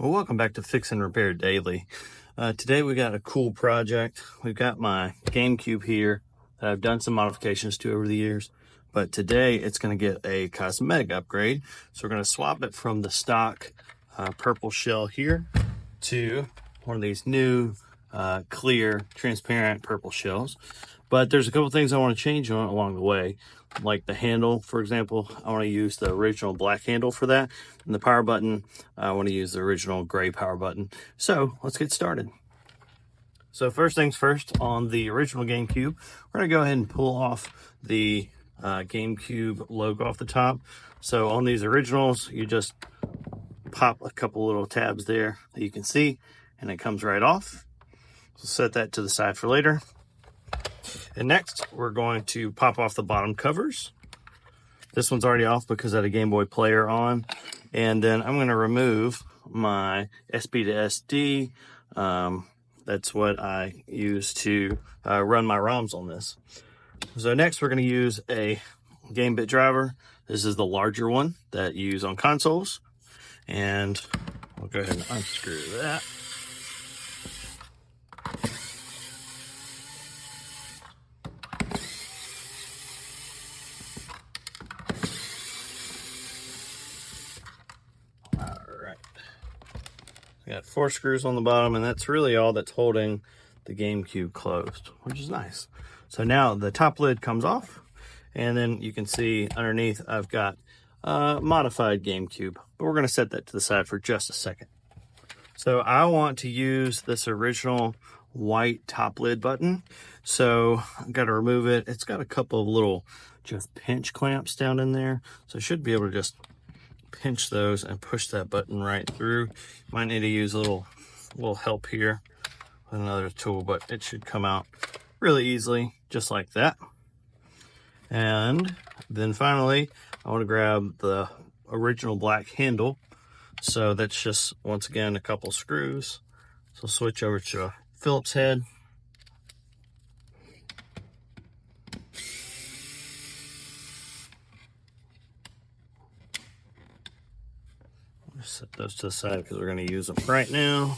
Well, welcome back to Fix and Repair Daily. Today we got a cool project. We've got my Gamecube here that I've done some modifications to over the years, but today it's going to get a cosmetic upgrade. So we're going to swap it from the stock purple shell here to one of these new clear, transparent purple shells. But there's a couple things I want to change on along the way. Like the handle, for example, I want to use the original black handle for that. And the power button, I want to use the original gray power button. So let's get started. So first things first, on the original Gamecube, we're going to go ahead and pull off the Gamecube logo off the top. So on these originals, you just pop a couple little tabs there that you can see, and it comes right off. So set that to the side for later. And next, we're going to pop off the bottom covers. This one's already off because I had a Game Boy player on. And then I'm going to remove my SP to SD. That's what I use to run my ROMs on this. So next, we're going to use a game bit driver. This is the larger one that you use on consoles. And we'll go ahead and unscrew that. Got 4 screws on the bottom, and that's really all that's holding the Gamecube closed, which is nice. So now the top lid comes off, and then you can see underneath I've got a modified Gamecube, but we're going to set that to the side for just a second. So I want to use this original white top lid button, so I've got to remove it. It's got a couple of little just pinch clamps down in there, so I should be able to just pinch those and push that button right through. Might need to use a little help here with another tool, but it should come out really easily, just like that. And then finally, I want to grab the original black handle. So that's just, once again, a couple screws. So switch over to a Phillips head. Set those to the side because we're going to use them right now.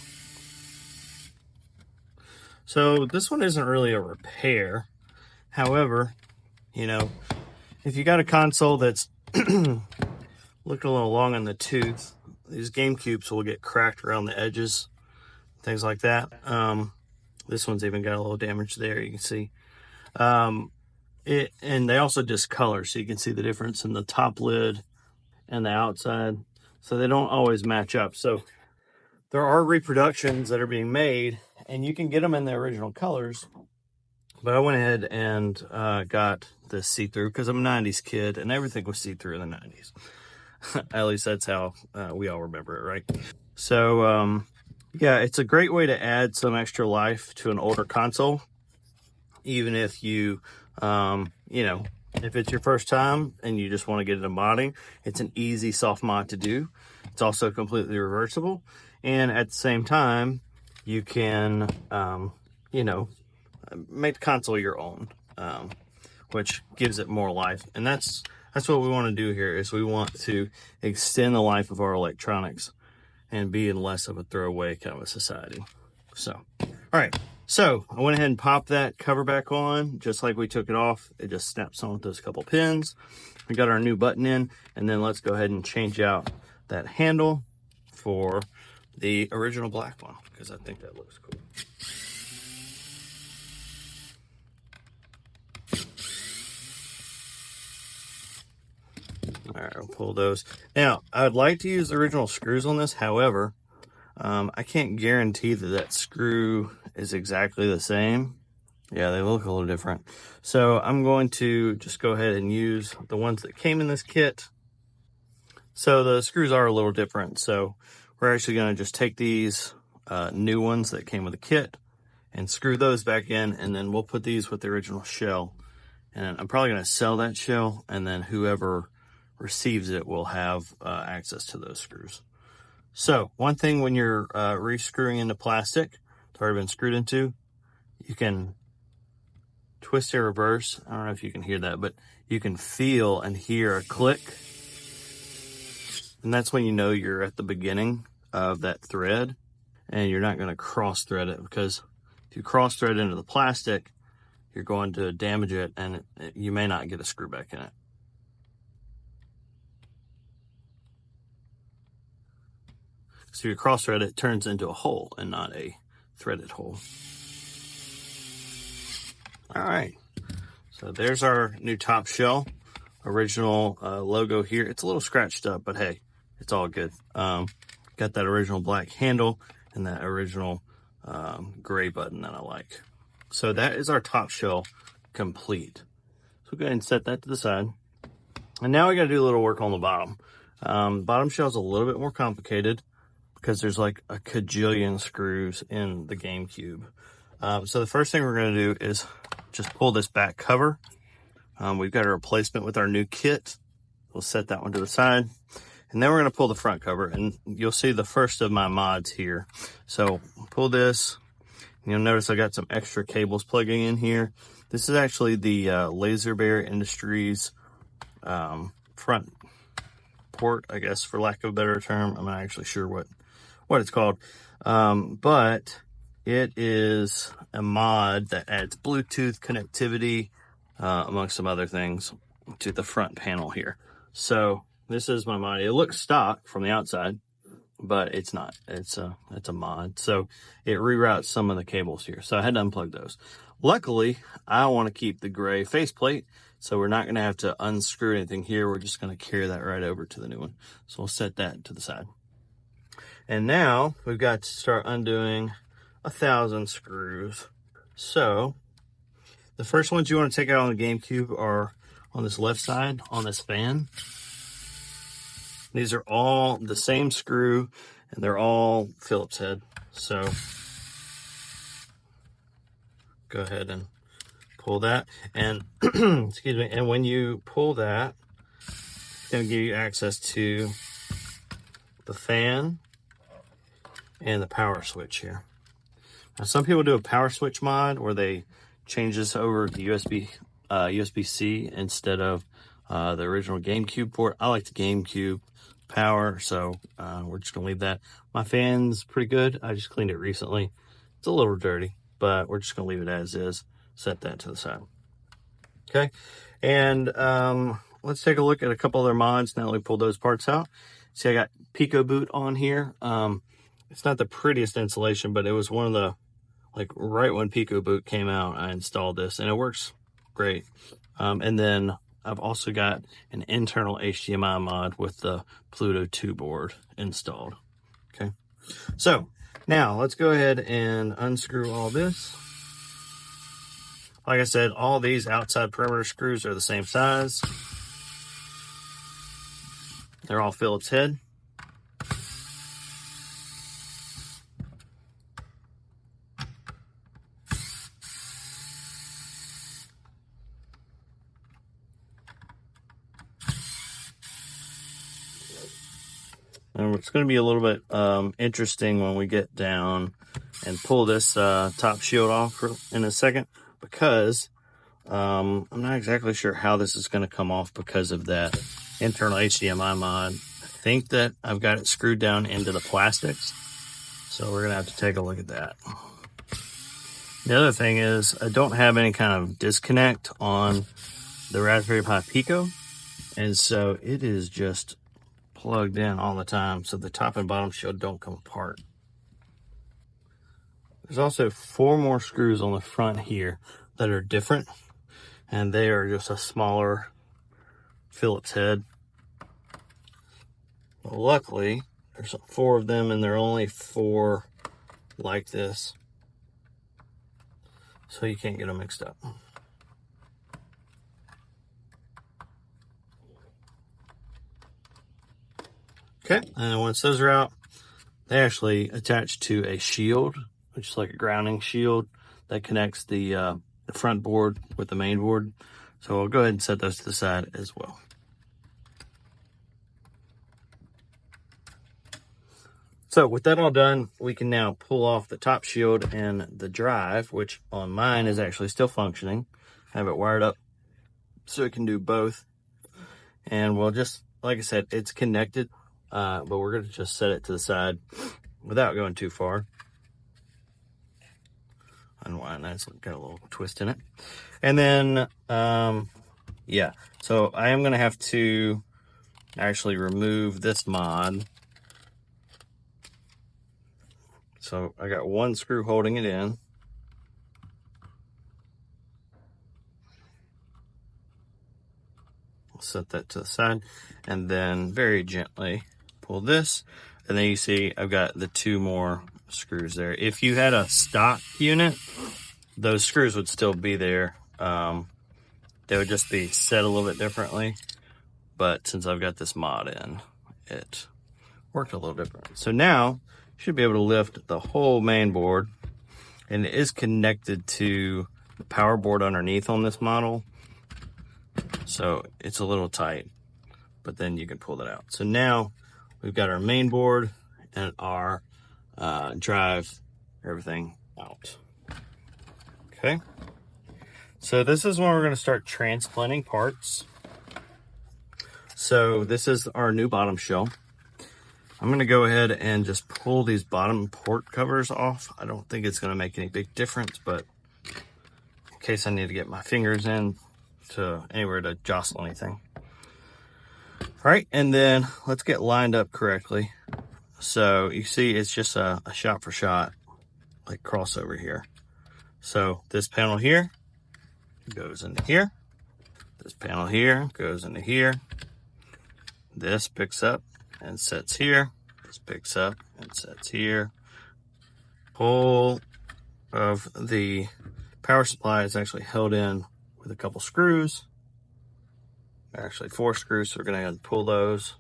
So this one isn't really a repair. However, you know, if you got a console that's looking a little long on the tooth, these Gamecubes will get cracked around the edges, things like that. This one's even got a little damage there, you can see. And they also discolor, so you can see the difference in the top lid and the outside. So they don't always match up. So there are reproductions that are being made, and you can get them in the original colors. But I went ahead and got the see-through because I'm a 90s kid, and everything was see-through in the 90s. At least that's how we all remember it, right? So, yeah, it's a great way to add some extra life to an older console. Even if you, you know, if it's your first time and you just want to get into modding, it's an easy soft mod to do. It's also completely reversible. And at the same time, you can, you know, make the console your own, which gives it more life. And that's what we want to do here, is we want to extend the life of our electronics and be in less of a throwaway kind of a society. So, all right. So I went ahead and popped that cover back on, just like we took it off. It just snaps on with those couple pins. We got our new button in, and then let's go ahead and change out that handle for the original black one, because I think that looks cool. All right, I'll pull those. Now, I would like to use the original screws on this. However, I can't guarantee that screw is exactly the same. Yeah, they look a little different. So I'm going to just go ahead and use the ones that came in this kit. So the screws are a little different. So we're actually going to just take these new ones that came with the kit and screw those back in, and then we'll put these with the original shell. And I'm probably going to sell that shell, and then whoever receives it will have access to those screws. So one thing when you're re-screwing into plastic that's already been screwed into, you can twist or reverse. I don't know if you can hear that, but you can feel and hear a click. And that's when you know you're at the beginning of that thread, and you're not going to cross thread it, because if you cross thread into the plastic, you're going to damage it and you may not get a screw back in it. So you cross thread it, turns into a hole and not a threaded hole. All right, so there's our new top shell. Original logo here. It's a little scratched up, but hey, it's all good. Got that original black handle and that original gray button that I like. So that is our top shell complete. So we'll go ahead and set that to the side. And now we got to do a little work on the bottom. Bottom shell is a little bit more complicated because there's like a cajillion screws in the Gamecube. So the first thing we're going to do is just pull this back cover. We've got a replacement with our new kit. We'll set that one to the side. And then we're going to pull the front cover, and you'll see the first of my mods here. So pull this. You'll notice I got some extra cables plugging in here. This is actually the Laser Bear Industries front port, I guess, for lack of a better term. I'm not actually sure what it's called. But it is a mod that adds Bluetooth connectivity, amongst some other things, to the front panel here. So this is my mod. It looks stock from the outside, but it's not. It's a mod. So it reroutes some of the cables here. So I had to unplug those. Luckily, I want to keep the gray faceplate, so we're not going to have to unscrew anything here. We're just going to carry that right over to the new one. So we'll set that to the side. And now we've got to start undoing 1,000 screws. So the first ones you want to take out on the Gamecube are on this left side, on this fan. These are all the same screw, and they're all Phillips head. So go ahead and pull that. And excuse me. And when you pull that, it's going to give you access to the fan and the power switch here. Now, some people do a power switch mod where they change this over to USB-C instead of the original Gamecube port. I like the Gamecube power, so we're just gonna leave that. My fan's pretty good. I just cleaned it recently. It's a little dirty, but we're just gonna leave it as is. Set that to the side. Okay, and let's take a look at a couple other mods now that we pulled those parts out. See, I got Pico Boot on here. It's not the prettiest installation, but it was one of the, like right when Pico Boot came out, I installed this and it works great. And then I've also got an internal HDMI mod with the Pluto 2 board installed. Okay, so now let's go ahead and unscrew all this. Like I said, all these outside perimeter screws are the same size. They're all Phillips head. And it's going to be a little bit interesting when we get down and pull this top shield off in a second, because I'm not exactly sure how this is going to come off because of that internal HDMI mod. I think that I've got it screwed down into the plastics, so we're going to have to take a look at that. The other thing is I don't have any kind of disconnect on the Raspberry Pi Pico, and so it is just plugged in all the time, so the top and bottom shield don't come apart. There's also 4 more screws on the front here that are different, and they are just a smaller Phillips head. Well, luckily, there's 4 of them, and there are only 4 like this, so you can't get them mixed up. Okay, and once those are out, they actually attach to a shield, which is like a grounding shield that connects the front board with the main board. So I'll go ahead and set those to the side as well. So with that all done, we can now pull off the top shield and the drive, which on mine is actually still functioning. I have it wired up so it can do both. And we'll just, like I said, it's connected but we're going to just set it to the side without going too far. Unwind that, so got a little twist in it. And then, yeah, so I am going to have to actually remove this mod. So I got one screw holding it in. Set that to the side, and then very gently pull this, and then you see I've got the two more screws there. If you had a stock unit, those screws would still be there. They would just be set a little bit differently, but since I've got this mod in, it worked a little different. So now you should be able to lift the whole main board, and it is connected to the power board underneath on this model. So it's a little tight, but then you can pull that out. So now we've got our main board and our drive, everything out. Okay. So this is when we're going to start transplanting parts. So this is our new bottom shell. I'm going to go ahead and just pull these bottom port covers off. I don't think it's going to make any big difference, but in case I need to get my fingers in to anywhere to jostle anything. All right, and then let's get lined up correctly. So you see it's just a shot for shot, like crossover here. So this panel here goes into here. This panel here goes into here. This picks up and sets here. This picks up and sets here. Whole of the power supply is actually held in with a couple screws, actually 4 screws, so we're going to pull those.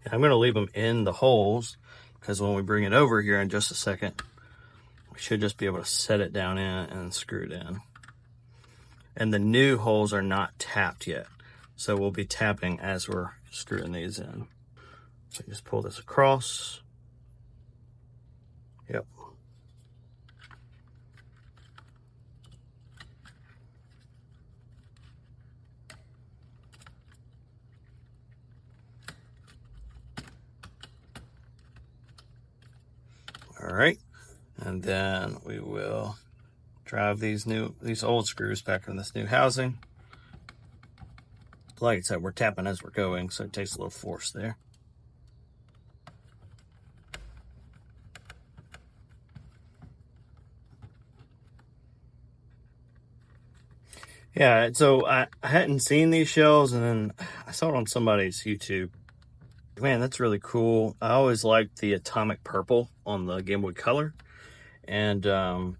And I'm going to leave them in the holes because when we bring it over here in just a second, we should just be able to set it down in and screw it in. And the new holes are not tapped yet, so we'll be tapping as we're screwing these in. So just pull this across. Yep. All right, and then we will drive these old screws back in this new housing. Like I said, we're tapping as we're going, so it takes a little force there. Yeah, so I hadn't seen these shells, and then I saw it on somebody's YouTube. Man, that's really cool. I always liked the atomic purple on the Game Boy Color. And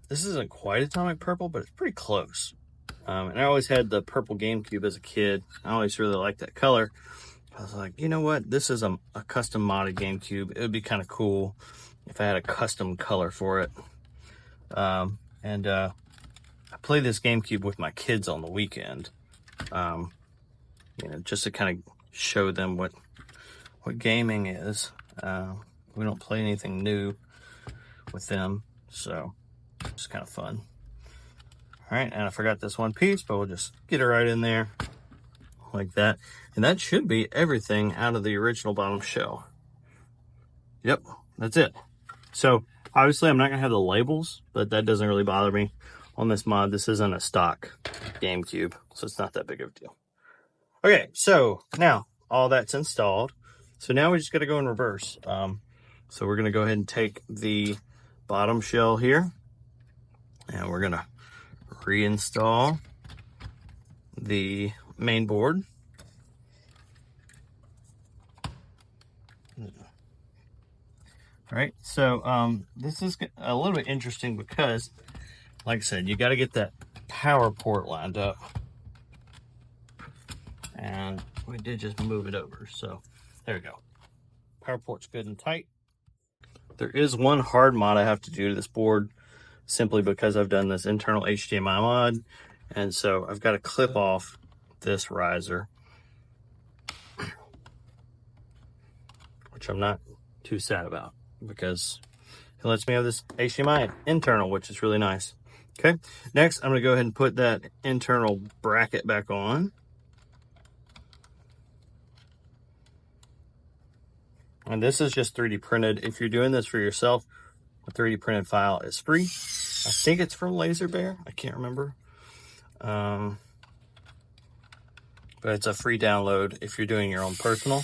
this isn't quite atomic purple, but it's pretty close. And I always had the purple Gamecube as a kid. I always really liked that color. I was like, you know what? This is a custom modded Gamecube. It would be kind of cool if I had a custom color for it. I play this Gamecube with my kids on the weekend. You know, just to kind of show them what gaming is. We don't play anything new with them, so it's kind of fun. All right, and I forgot this one piece, but we'll just get it right in there like that. And that should be everything out of the original bottom shell. Yep, that's it. So obviously I'm not gonna have the labels, but that doesn't really bother me on this mod. This isn't a stock Gamecube, so it's not that big of a deal. Okay, so now all that's installed. So now we just got to go in reverse. So we're going to go ahead and take the bottom shell here, and we're going to reinstall the main board. All right, so this is a little bit interesting because, like I said, you got to get that power port lined up. And we did just move it over, so there we go. Power port's good and tight. There is one hard mod I have to do to this board simply because I've done this internal HDMI mod, and so I've got to clip off this riser, which I'm not too sad about because it lets me have this HDMI internal, which is really nice. Okay, next I'm going to go ahead and put that internal bracket back on. And this is just 3D printed. If you're doing this for yourself, a 3D printed file is free. I think it's from Laser Bear. I can't remember. But it's a free download if you're doing your own personal.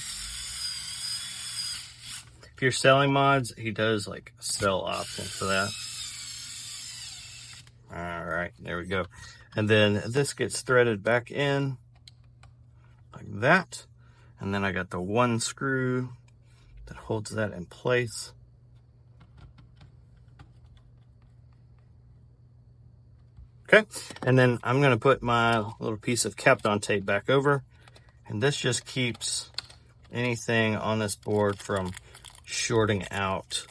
If you're selling mods, he does like sell options for that. All right, there we go. And then this gets threaded back in like that. And then I got the one screw that holds that in place. Okay, and then I'm gonna put my little piece of Kapton tape back over, and this just keeps anything on this board from shorting out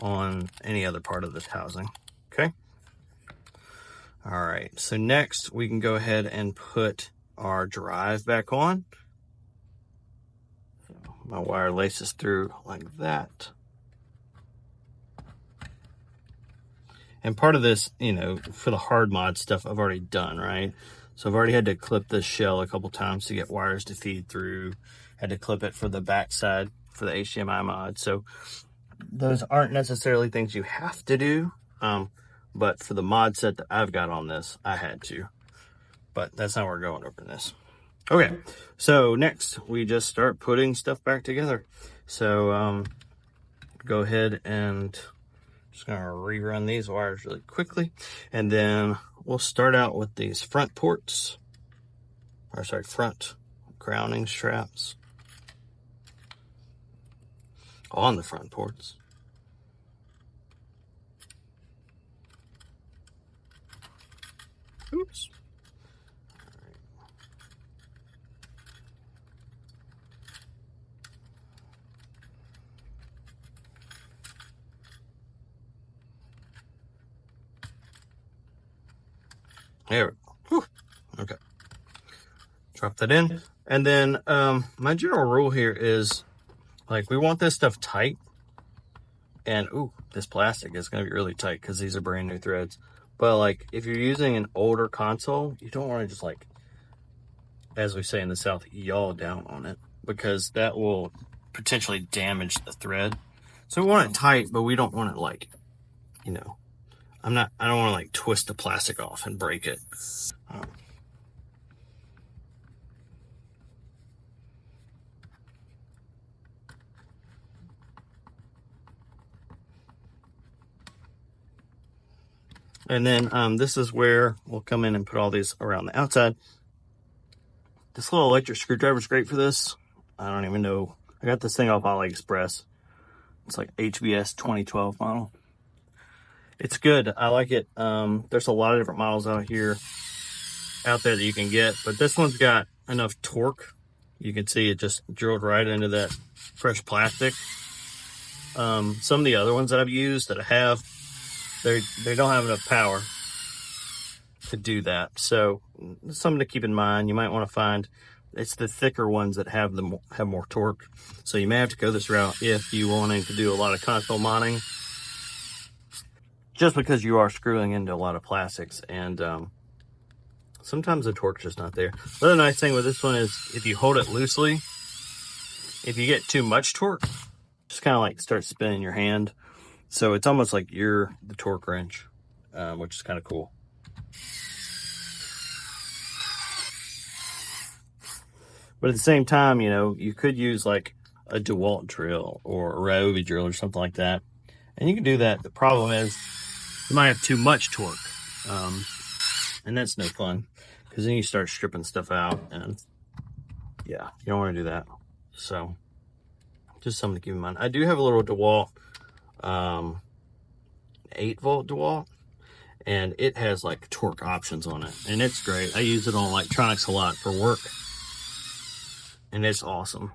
on any other part of this housing, okay? All right, so next we can go ahead and put our drive back on. So my wire laces through like that. And part of this, you know, for the hard mod stuff, I've already done, right? So I've already had to clip this shell a couple times to get wires to feed through. Had to clip it for the backside for the HDMI mod. So those aren't necessarily things you have to do. But for the mod set that I've got on this, I had to. But that's not where we're going over this. Okay, so next we just start putting stuff back together. So go ahead and just gonna rerun these wires really quickly, and then we'll start out with these front ports, or sorry, front grounding straps on the front ports. Oops. There we go. Whew. Okay. Drop that in. And then my general rule here is, like, we want this stuff tight. And, ooh, this plastic is going to be really tight because these are brand new threads. But, like, if you're using an older console, you don't want to just, like, as we say in the South, yaw down on it, because that will potentially damage the thread. So we want it tight, but we don't want it, like, you know, I don't want to like twist the plastic off and break it. And then this is where we'll come in and put all these around the outside. This little electric screwdriver is great for this. I don't even know. I got this thing off AliExpress. It's like HBS 2012 model. It's good. I like it. There's a lot of different models out there that you can get, but this one's got enough torque. You can see it just drilled right into that fresh plastic. Some of the other ones that I've used that I have, they don't have enough power to do that. So it's something to keep in mind. You might want to find, it's the thicker ones that have more torque. So you may have to go this route if you wanting to do a lot of console modding, just because you are screwing into a lot of plastics, and sometimes the torque's just not there. The other nice thing with this one is if you hold it loosely, if you get too much torque, just kind of like start spinning your hand. So it's almost like you're the torque wrench, which is kind of cool. But at the same time, you know, you could use like a DeWalt drill or a Ryobi drill or something like that. And you can do that. The problem is you might have too much torque. And that's no fun, because then you start stripping stuff out, and yeah, you don't want to do that. So just something to keep in mind. I do have a little DeWalt 8-volt DeWalt, and it has like torque options on it, and it's great. I use it on electronics a lot for work, and it's awesome.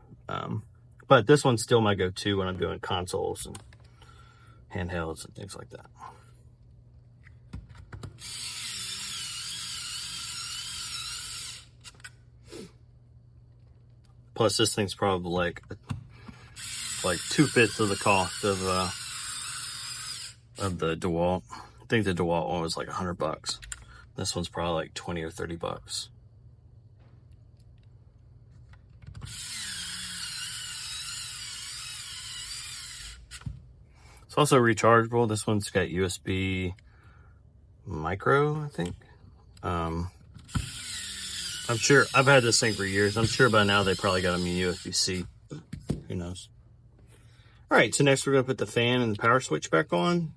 But this one's still my go-to when I'm doing consoles and handhelds and things like that. Plus, this thing's probably like 2/5 of the cost of the DeWalt. I think the DeWalt one was like $100. This one's probably like 20 or 30 bucks. It's also rechargeable. This one's got USB micro, I think. I'm sure, I've had this thing for years. I'm sure by now they probably got them in USB-C. Who knows? All right, so next we're gonna put the fan and the power switch back on.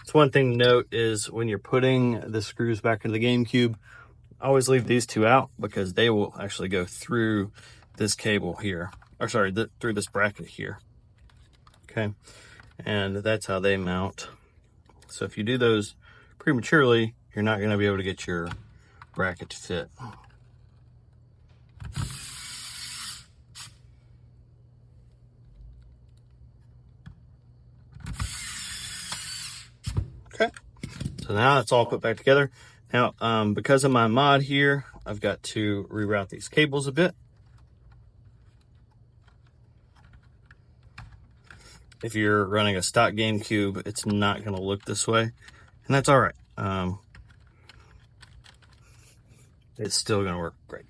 So one thing to note is when you're putting the screws back into the GameCube, always leave these two out because they will actually go through this cable here, or sorry, through this bracket here. Okay, and that's how they mount. So if you do those prematurely, you're not going to be able to get your bracket to fit. Okay, so now it's all put back together. Now, because of my mod here, I've got to reroute these cables a bit. If you're running a stock GameCube, it's not going to look this way, and that's all right. It's still going to work great.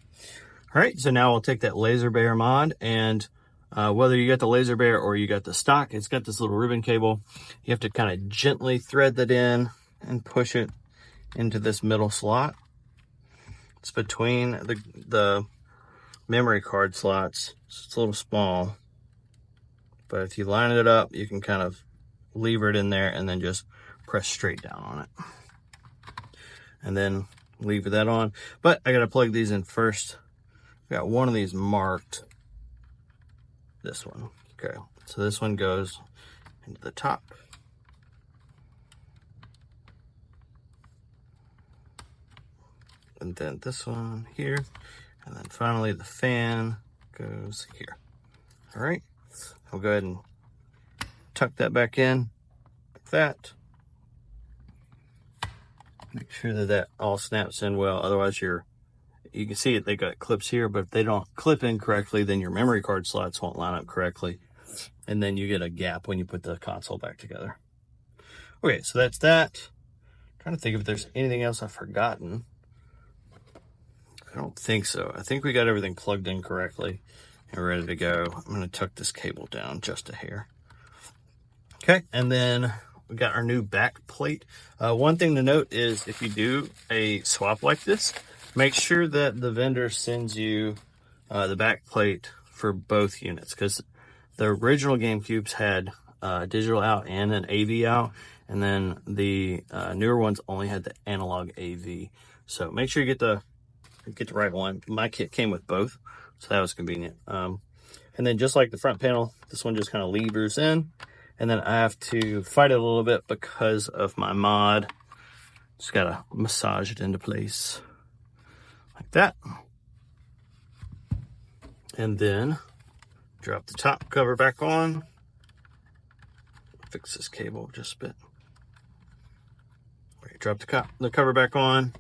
All right, so now we'll take that Laser Bear mod, and whether you got the Laser Bear or you got the stock, it's got this little ribbon cable. You have to kind of gently thread that in and push it into this middle slot. It's between the memory card slots. It's a little small, but if you line it up, you can kind of lever it in there and then just press straight down on it. And then lever that on. But I got to plug these in first. I got one of these marked. This one. Okay. So this one goes into the top. And then this one here. And then finally the fan goes here. All right. I'll go ahead and tuck that back in like that. Make sure that that all snaps in well. Otherwise, you can see it, they got clips here, but if they don't clip in correctly, then your memory card slots won't line up correctly. And then you get a gap when you put the console back together. Okay, so that's that. I'm trying to think if there's anything else I've forgotten. I don't think so. I think we got everything plugged in correctly and ready to go. I'm going to tuck this cable down just a hair. Okay, and then we got our new back plate. One thing to note is if you do a swap like this, make sure that the vendor sends you the back plate for both units, because the original GameCubes had digital out and an AV out, and then the newer ones only had the analog AV. So make sure you get the right one. My kit came with both, so that was convenient. And then just like the front panel, this one just kind of levers in, and then I have to fight it a little bit because of my mod. Just gotta massage it into place like that. And then drop the top cover back on. Fix this cable just a bit. Drop the cover back on.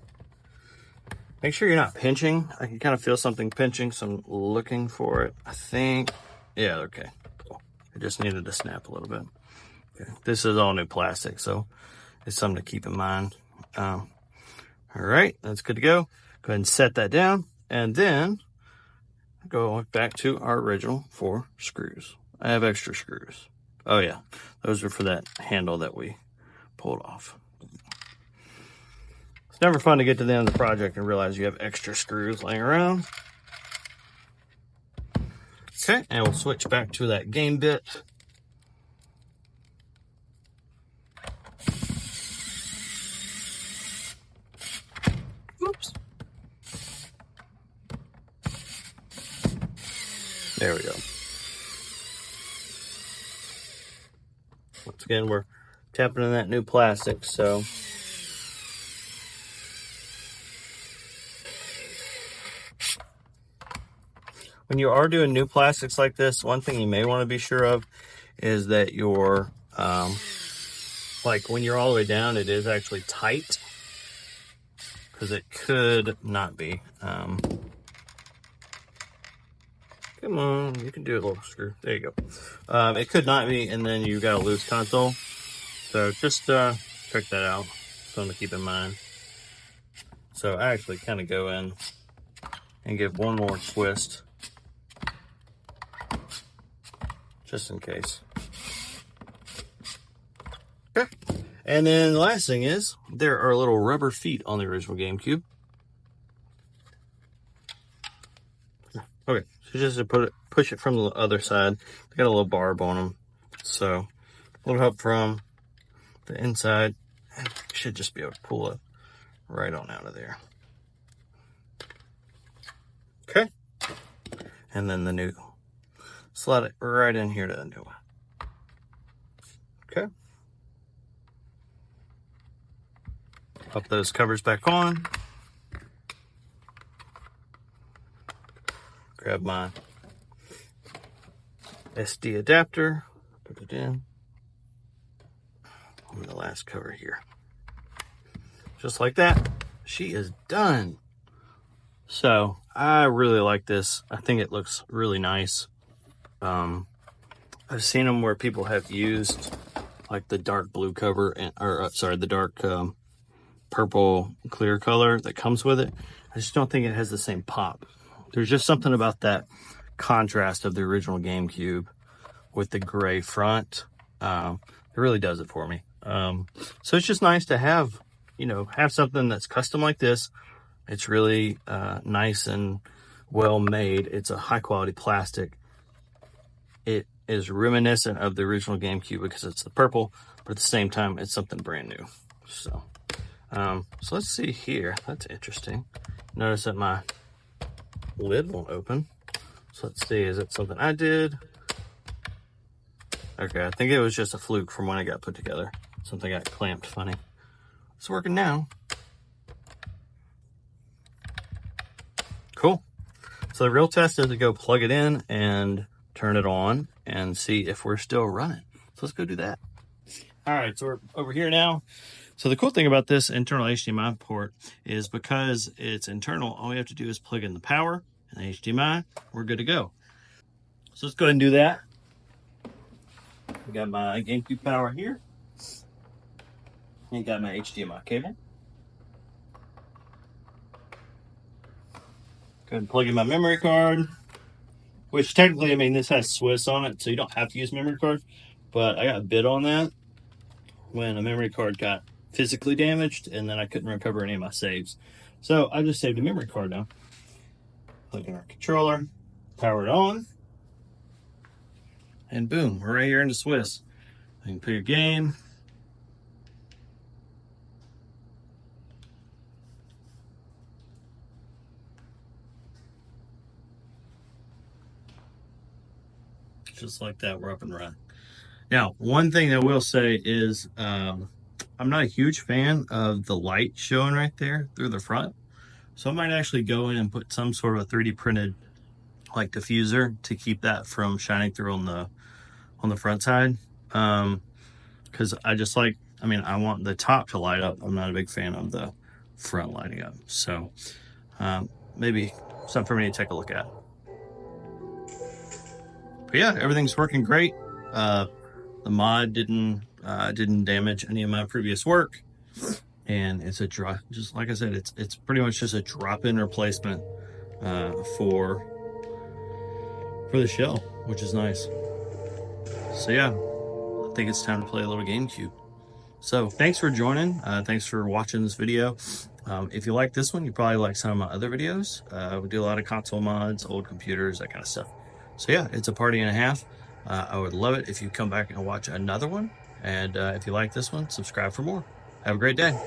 Make sure you're not pinching. I can kind of feel something pinching, so I'm looking for it. I think, yeah, okay, cool. It just needed to snap a little bit. Okay. This is all new plastic, so it's something to keep in mind. All right, that's good to go. Go ahead and set that down, and then go back to our original 4 screws. I have extra screws. Oh yeah, those are for that handle that we pulled off. It's never fun to get to the end of the project and realize you have extra screws laying around. Okay, and we'll switch back to that game bit. Oops. There we go. Once again, we're tapping in that new plastic, so when you are doing new plastics like this, one thing you may want to be sure of is that your, like when you're all the way down, it is actually tight, because it could not be. Come on, you can do a little screw. There you go. It could not be, and then you got a loose console. So just check that out. Something to keep in mind. So I actually kind of go in and give one more twist, just in case. Okay. And then the last thing is there are little rubber feet on the original GameCube. Okay, so just to push it from the other side. They got a little barb on them, so a little help from the inside. Should just be able to pull it right on out of there. Okay, and then the new, slide it right in here to the new one. Okay, pop those covers back on. Grab my SD adapter, put it in, and the last cover here. Just like that, she is done. So I really like this. I think it looks really nice. I've seen them where people have used like the dark blue cover, the dark purple clear color that comes with it. I just don't think it has the same pop. There's just something about that contrast of the original GameCube with the gray front. It really does it for me. So it's just nice to have, have something that's custom like this. It's really nice and well made. It's a high quality plastic. It is reminiscent of the original GameCube because it's the purple, but at the same time, it's something brand new. So let's see here. That's interesting. Notice that my lid won't open. So let's see, is it something I did? Okay, I think it was just a fluke from when it got put together. Something got clamped funny. It's working now. Cool. So the real test is to go plug it in and turn it on and see if we're still running. So let's go do that. All right, so we're over here now. So the cool thing about this internal HDMI port is because it's internal, all we have to do is plug in the power and the HDMI, we're good to go. So let's go ahead and do that. I got my GameCube power here. And got my HDMI cable. Go ahead and plug in my memory card, which technically, this has Swiss on it, so you don't have to use memory card, but I got bid on that when a memory card got physically damaged, and then I couldn't recover any of my saves. So I just saved a memory card now. Plug in our controller, power it on, and boom, we're right here into Swiss. You can put your game. Just like that, we're up and running. Now, one thing I will say is I'm not a huge fan of the light showing right there through the front. So I might actually go in and put some sort of a 3D printed like diffuser to keep that from shining through on the front side. Because I just like, I want the top to light up. I'm not a big fan of the front lighting up. So maybe something for me to take a look at. But yeah, everything's working great. The mod didn't damage any of my previous work, and it's just like I said, it's pretty much just a drop-in replacement for the shell, which is nice. So yeah, I think it's time to play a little GameCube. So thanks for joining. Thanks for watching this video. If you like this one, you probably like some of my other videos. We do a lot of console mods, old computers, that kind of stuff. So yeah, it's a party and a half. I would love it if you come back and watch another one. And if you like this one, subscribe for more. Have a great day.